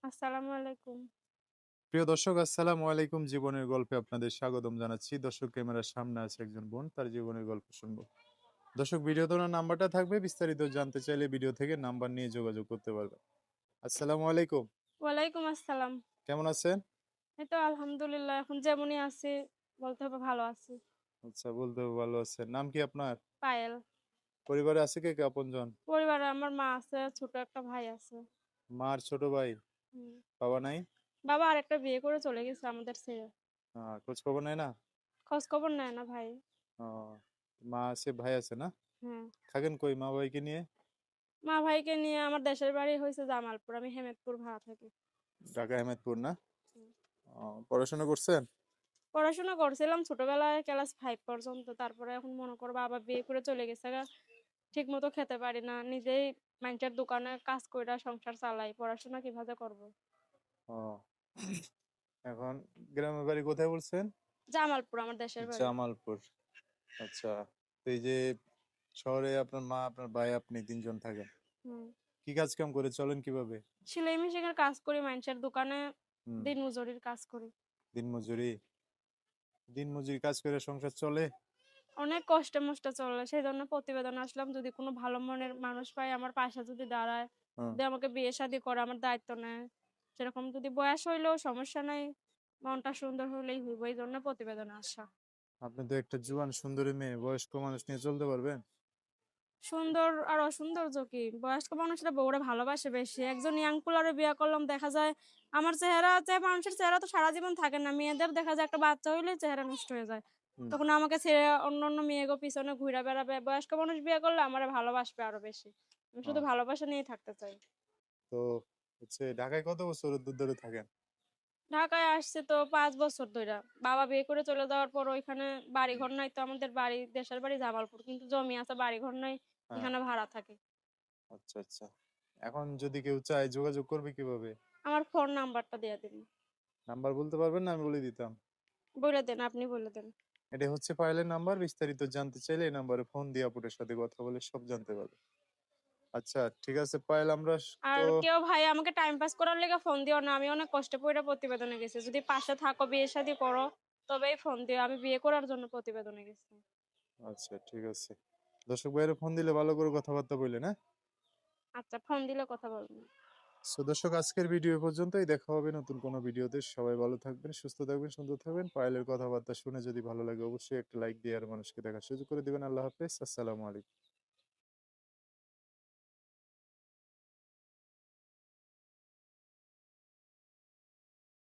আসসালামু আলাইকুম। প্রিয় দর্শক, আসসালামু আলাইকুম। জীবনের গল্পে আপনাদের স্বাগতম জানাচ্ছি। দর্শক, ক্যামেরার সামনে আছে একজন বোন, তার জীবনের গল্প শুনবো। দর্শক, ভিডিওতে ওনার নাম্বারটা থাকবে, বিস্তারিত জানতে চাইলে ভিডিও থেকে নাম্বার নিয়ে যোগাযোগ করতে পারবেন। আসসালামু আলাইকুম। ওয়ালাইকুম আসসালাম। কেমন আছেন? এই তো আলহামদুলিল্লাহ এখন যেমনই আছি বলতে হবে ভালো আছি। আচ্ছা, বলতে হবে ভালো আছেন। নাম কি আপনার? পায়েল। পরিবারে আছে কে কে আপনজন? পরিবারে আমার মা আছে, ছোট একটা ভাই আছে। মার ছোট ভাই? হুম। বাবা নাই? বাবা আরেকটা বিয়ে করে চলে গেছে আমাদের ছেড়ে। খোঁজ খবর নেয় না? খোঁজ খবর নেয় না ভাই। আহ, মা আছে, ভাই আছে না? হ্যাঁ। থাকেন কই মা ভাইকে নিয়ে? মা ভাইকে নিয়ে আমার দেশের বাড়ি হয়েছে জামালপুর। আমি হেমেদপুর ভাড়া থাকি। ঢাকা আহমেদপুর না? হুম। পড়াশোনা করছেন? পড়াশোনা করছিলাম ছোটবেলায় ক্লাস 5 পর্যন্ত। তারপরে এখন মনে করো বাবা বিয়ে করে চলে গেছে গা। ঠিক মতো খেতে পারি না। নিজেই মানুষের দোকানে কাজ কইরা সংসার চালাই। পড়াশোনা কিভাবে করব? ও, এখন গ্রামের বাড়ি কোথায় বলছেন? জামালপুর আমার দেশের বাড়ি। জামালপুর। আচ্ছা। তো এই যে শহরে আপনার মা, আপনার ভাই, আপনি তিনজন থাকেন। হুম। কি কাজ কাম করে চলেন কিভাবে? সেলাই মেশিনের কাজ করি মানুষের দোকানে। হুম। দিনমজুরির কাজ করি। দিনমজুরি। দিনমজুরি কাজ করে সংসার চলে? অনেক কষ্টে মষ্টে চলে। সেজন্য প্রতিবেদন আসলাম যদি কোনো ভালো মনের মানুষ পাই আমার পাশে যদি দাঁড়ায়, হুম। যদি আমাকে বিয়ে শাদী করে আমার দায়িত্ব নেয়। সেরকম যদি বয়স হইলেও সমস্যা নাই। মনটা সুন্দর হলেই হইব। এইজন্য প্রতিবেদনে আসা। আপনি তো একটা জুয়ান সুন্দরী মেয়ে, বয়স্ক মানুষ নিয়ে চলতে পারবেন? সুন্দর আর অসৌন্দর্য কি? বয়স্ক মানুষরা বউরে ভালোবাসে বেশি। একজন ইয়াং পোলারে বিয়ে করলাম দেখা যায় আমার চেহারা মানুষের চেহারা তো সারা জীবন থাকে না। মেয়েদের দেখা যায় একটা বাচ্চা হইলেই চেহারা নষ্ট হয়ে যায়। হুম। তখন আমাকে ছেড়ে অন্যান্য মেয়েগো পিছনে ঘুইরা বেড়াবে। বয়স্ক মানুষ বিয়ে করলে আমারে ভালোবাসবে আরো বেশি। আমি শুধু আহ, ভালোবাসা নিয়েই থাকতে চাই। তো ঢাকায় কত বছর ধরে থাকেন? ঢাকায় আসছে তো ৫ বছর ধইরা। বাবা বিয়ে করে চলে যাওয়ার পর ওইখানে বাড়িঘর নাই তো আমাদের বাড়ি দেশের বাড়ি জামালপুর। কিন্তু জমি আছে বাড়িঘর নাই। হ্যাঁ। এখানে ভাড়া থাকি। আচ্ছা, আচ্ছা। এখন যদি কেউ চায় যোগাযোগ করবে কিভাবে? আমার ফোন নাম্বারটা দিয়ে দিন। নাম্বার বলতে পারবেন না? আমি বলে দিতাম। বইলা দেন, আপনি বলে দেন। এটা হচ্ছে পায়েলের নাম্বার। বিস্তারিত জানতে চাইলে এই নাম্বারে ফোন দিয়ে আপুটার সাথে কথা বলে সব জানতে পারবে। আচ্ছা, ঠিক আছে পায়েল, আমরা আর তো কেউ ভাই আমাকে টাইম পাস করার লেগে ফোন দিও না। আমি অনেক কষ্টে পইড়া প্রতিবেদনে গেছি। যদি পাশে থাকো, বিয়ে শাদী করো, তবেই ফোন দিও। আমি বিয়ে করার জন্য প্রতিবেদনে গেছি। আচ্ছা, ঠিক আছে। দর্শক ভাইয়েরা ফোন দিলে ভালো করে কথাবার্তা বললেন, হ্যাঁ? আচ্ছা, ফোন দিলে কথা বলবো। সো দর্শক, আজকের ভিডিও এ পর্যন্তই। দেখা হবে নতুন কোনো ভিডিওতে। সবাই ভালো থাকবেন, সুস্থ থাকবেন, সুন্দর থাকবেন। পায়েলের কথাবার্তা শুনে যদি ভালো লাগে অবশ্যই একটা লাইক দিয়ে আর মানুষকে দেখার সুযোগ করে দিবেন। আল্লাহ হাফেজ। আসসালামু আলাইকুম।